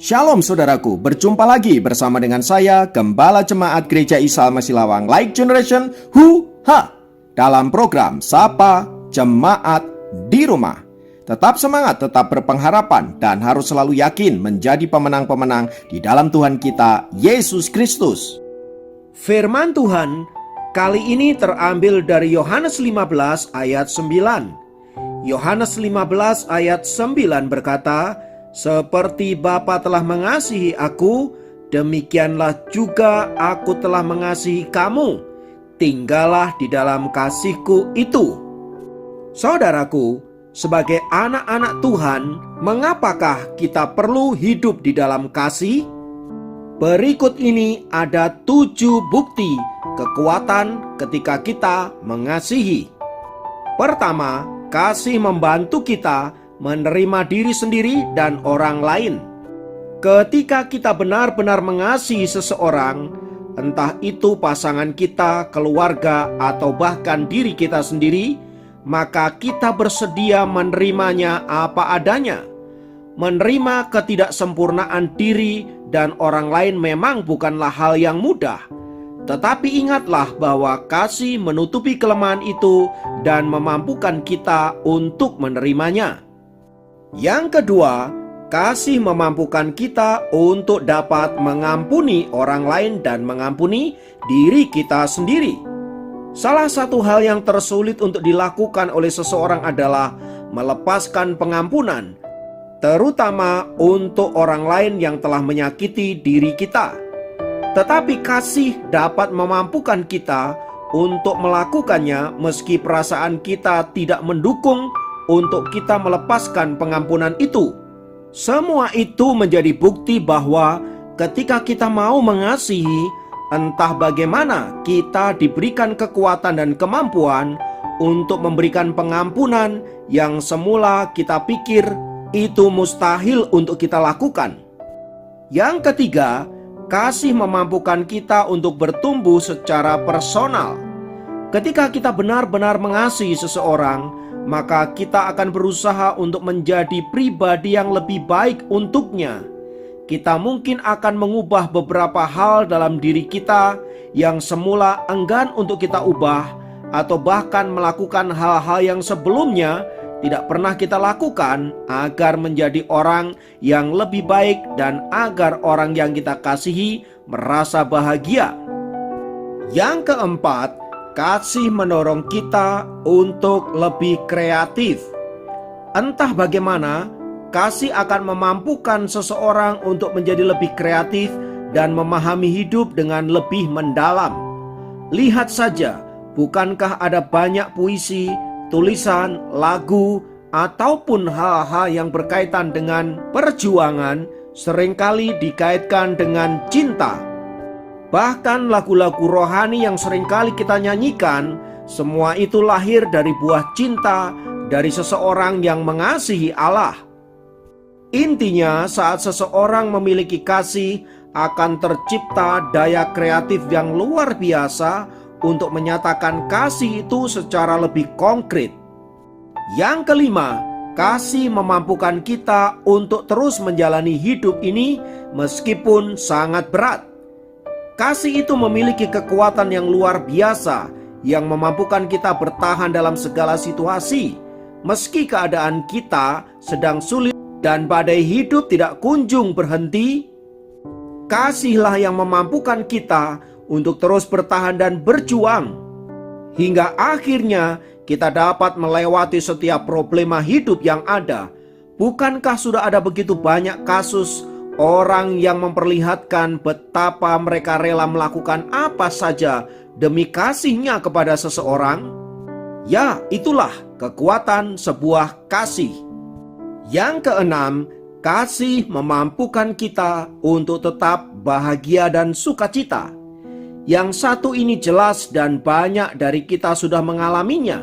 Shalom saudaraku, berjumpa lagi bersama dengan saya, Gembala Jemaat Gereja Isa Almasih Lawang Light Generation dalam program Sapa Jemaat di Rumah. Tetap semangat, tetap berpengharapan, dan harus selalu yakin menjadi pemenang-pemenang di dalam Tuhan kita, Yesus Kristus. Firman Tuhan kali ini terambil dari Yohanes 15 ayat 9. Yohanes 15 ayat 9 berkata, "Seperti Bapa telah mengasihi aku, demikianlah juga aku telah mengasihi kamu. Tinggallah di dalam kasihku itu." Saudaraku, sebagai anak-anak Tuhan, mengapakah kita perlu hidup di dalam kasih? Berikut ini ada 7 bukti kekuatan ketika kita mengasihi. Pertama, kasih membantu kita menerima diri sendiri dan orang lain. Ketika kita benar-benar mengasihi seseorang, entah itu pasangan kita, keluarga, atau bahkan diri kita sendiri, maka kita bersedia menerimanya apa adanya. Menerima ketidaksempurnaan diri dan orang lain memang bukanlah hal yang mudah. Tetapi ingatlah bahwa kasih menutupi kelemahan itu dan memampukan kita untuk menerimanya. Yang kedua, kasih memampukan kita untuk dapat mengampuni orang lain dan mengampuni diri kita sendiri. Salah satu hal yang tersulit untuk dilakukan oleh seseorang adalah melepaskan pengampunan, terutama untuk orang lain yang telah menyakiti diri kita. Tetapi kasih dapat memampukan kita untuk melakukannya meski perasaan kita tidak mendukung untuk kita melepaskan pengampunan itu. Semua itu menjadi bukti bahwa ketika kita mau mengasihi, entah bagaimana kita diberikan kekuatan dan kemampuan untuk memberikan pengampunan yang semula kita pikir itu mustahil untuk kita lakukan. Yang ketiga, kasih memampukan kita untuk bertumbuh secara personal. Ketika kita benar-benar mengasihi seseorang, maka kita akan berusaha untuk menjadi pribadi yang lebih baik untuknya. Kita mungkin akan mengubah beberapa hal dalam diri kita yang semula enggan untuk kita ubah, atau bahkan melakukan hal-hal yang sebelumnya tidak pernah kita lakukan agar menjadi orang yang lebih baik dan agar orang yang kita kasihi merasa bahagia. Yang keempat, kasih mendorong kita untuk lebih kreatif. Entah bagaimana, kasih akan memampukan seseorang untuk menjadi lebih kreatif dan memahami hidup dengan lebih mendalam. Lihat saja, bukankah ada banyak puisi, tulisan, lagu, ataupun hal-hal yang berkaitan dengan perjuangan seringkali dikaitkan dengan cinta. Bahkan lagu-lagu rohani yang seringkali kita nyanyikan, semua itu lahir dari buah cinta dari seseorang yang mengasihi Allah. Intinya, saat seseorang memiliki kasih, akan tercipta daya kreatif yang luar biasa untuk menyatakan kasih itu secara lebih konkret. Yang kelima, kasih memampukan kita untuk terus menjalani hidup ini meskipun sangat berat. Kasih itu memiliki kekuatan yang luar biasa yang memampukan kita bertahan dalam segala situasi, meski keadaan kita sedang sulit dan badai hidup tidak kunjung berhenti. Kasihlah yang memampukan kita untuk terus bertahan dan berjuang hingga akhirnya kita dapat melewati setiap problema hidup yang ada. Bukankah sudah ada begitu banyak kasus orang yang memperlihatkan betapa mereka rela melakukan apa saja demi kasihnya kepada seseorang? Ya, itulah kekuatan sebuah kasih. Yang keenam, kasih memampukan kita untuk tetap bahagia dan sukacita. Yang satu ini jelas dan banyak dari kita sudah mengalaminya.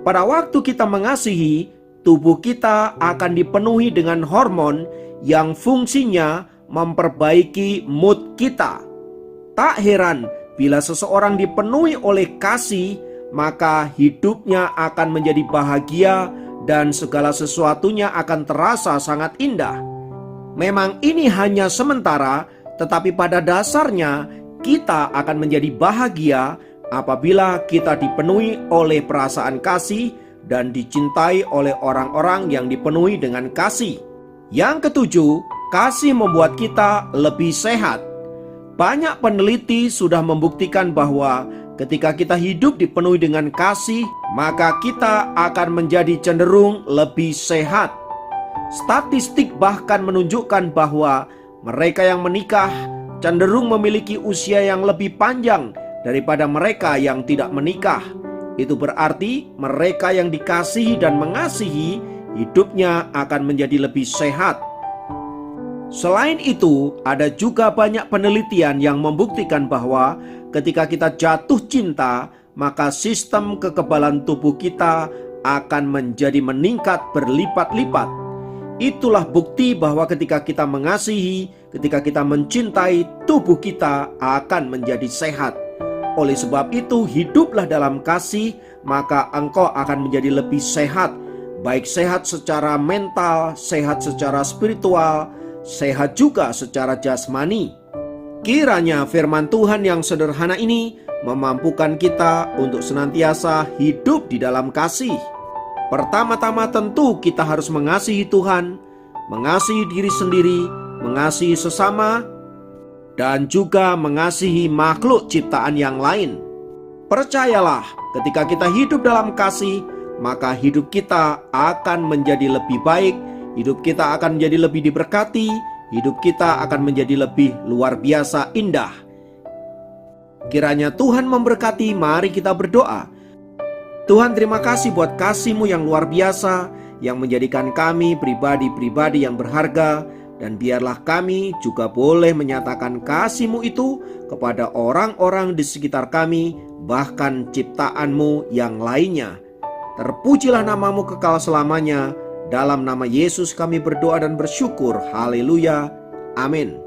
Pada waktu kita mengasihi, tubuh kita akan dipenuhi dengan hormon yang fungsinya memperbaiki mood kita. Tak heran bila seseorang dipenuhi oleh kasih, maka hidupnya akan menjadi bahagia dan segala sesuatunya akan terasa sangat indah. Memang ini hanya sementara, tetapi pada dasarnya kita akan menjadi bahagia apabila kita dipenuhi oleh perasaan kasih dan dicintai oleh orang-orang yang dipenuhi dengan kasih. Yang ketujuh, kasih membuat kita lebih sehat. Banyak peneliti sudah membuktikan bahwa ketika kita hidup dipenuhi dengan kasih, maka kita akan menjadi cenderung lebih sehat. Statistik bahkan menunjukkan bahwa mereka yang menikah cenderung memiliki usia yang lebih panjang daripada mereka yang tidak menikah. Itu berarti mereka yang dikasihi dan mengasihi hidupnya akan menjadi lebih sehat. Selain itu, ada juga banyak penelitian yang membuktikan bahwa ketika kita jatuh cinta, maka sistem kekebalan tubuh kita akan menjadi meningkat berlipat-lipat. Itulah bukti bahwa ketika kita mengasihi, ketika kita mencintai, tubuh kita akan menjadi sehat. Oleh sebab itu, hiduplah dalam kasih, maka engkau akan menjadi lebih sehat. Baik sehat secara mental, sehat secara spiritual, sehat juga secara jasmani. Kiranya firman Tuhan yang sederhana ini memampukan kita untuk senantiasa hidup di dalam kasih. Pertama-tama tentu kita harus mengasihi Tuhan, mengasihi diri sendiri, mengasihi sesama, dan juga mengasihi makhluk ciptaan yang lain. Percayalah, ketika kita hidup dalam kasih, maka hidup kita akan menjadi lebih baik, hidup kita akan menjadi lebih diberkati, hidup kita akan menjadi lebih luar biasa indah. Kiranya Tuhan memberkati. Mari kita berdoa. Tuhan, terima kasih buat kasih-Mu yang luar biasa, yang menjadikan kami pribadi-pribadi yang berharga, dan biarlah kami juga boleh menyatakan kasih-Mu itu kepada orang-orang di sekitar kami, bahkan ciptaan-Mu yang lainnya. Terpujilah nama-Mu kekal selamanya. Dalam nama Yesus kami berdoa dan bersyukur. Haleluya. Amin.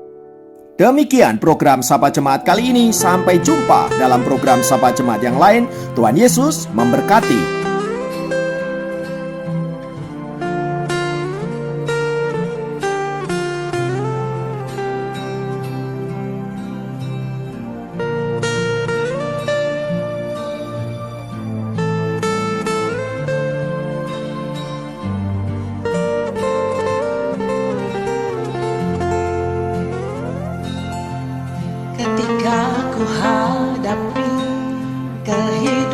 Demikian program Sapa Jemaat kali ini. Sampai jumpa dalam program Sapa Jemaat yang lain. Tuhan Yesus memberkati. Ketika ku hadapi kehidupan